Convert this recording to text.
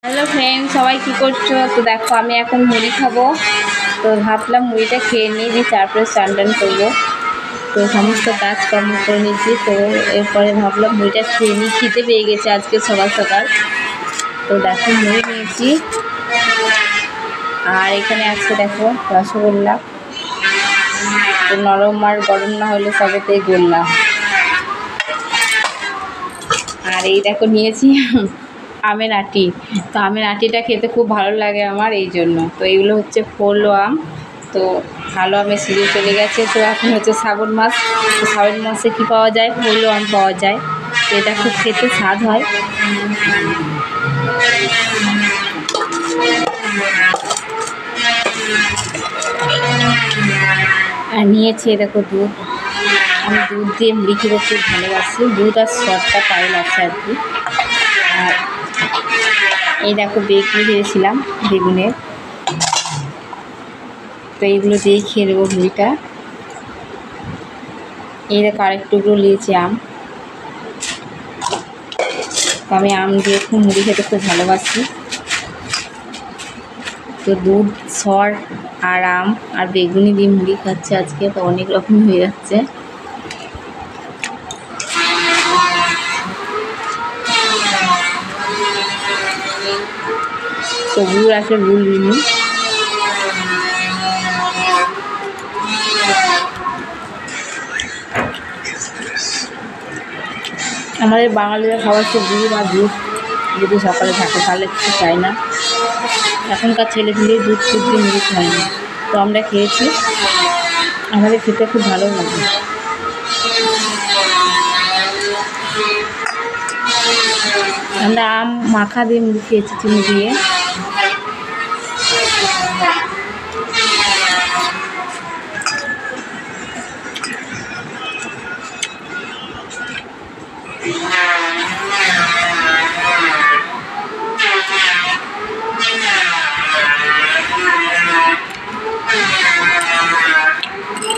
Hello friend, সবাই কী করছো? তো দেখো আমি এখন মুড়ি খাবো। তো ভাবলাম মুড়িটা খেয়ে নিয়ে দিয়ে তারপরে স্নান টান করবো। তো সমস্ত কাজকর্ম করে নিয়েছি। তো এরপরে ভাবলাম মুড়িটা খেয়ে নিই, খিদে পেয়ে গেছে আজকে সকাল সকাল। তো দেখো মুড়ি নিয়েছি, আর এখানে আছে দেখো রসগোল্লা। তো নরম আর গরম না হলে সবেতেই গোল্লা। আর এই দেখো নিয়েছি আমের আটি। তো আমের আটিটা খেতে খুব ভালো লাগে আমার, এই জন্য। তো এইগুলো হচ্ছে ফলও আম। তো ভালো আমের সিজন চলে গেছে। তো এখন হচ্ছে শ্রাবণ মাস। তো শ্রাবণ মাসে কী পাওয়া যায়? ফলও আম পাওয়া যায়। তো এটা খুব খেতে স্বাদ হয়। আর নিয়েছি দেখো দুধ। আমি দুধ দিয়ে মুড়ি খেতে খুব ভালোবাসি। দুধ আর সরটা পায়েল আছে আর কি। আর এই দেখো বেগুনি ভেবেছিলাম, বেগুনের। তো এইগুলো দিয়েই খেয়ে নেবো মুড়িটা। এই দেখো আরেকটুকু নিয়েছি আম। তো আমি আম দিয়ে খুব মুড়ি খেতে খুব ভালোবাসি। তো দুধ, সর আর আম আর বেগুনি দিয়ে মুড়ি খাচ্ছে আজকে। তো অনেক রকম হয়ে যাচ্ছে। তো গুড় আছে, গুড় নিই। আমাদের বাঙালিরা খাবার হচ্ছে গুড় আর দুধ। যদি সকালে থাকে তাহলে কিছু চাই না। এখনকার ছেলেপিলেই দুধ টুধ দিয়ে মুড়ি খায় না। তো আমরা খেয়েছি, আমাদের খেতে খুব ভালো লাগে। আমরা আম মাখা দিয়ে মুড়ি খেয়েছি, চিনি দিয়ে।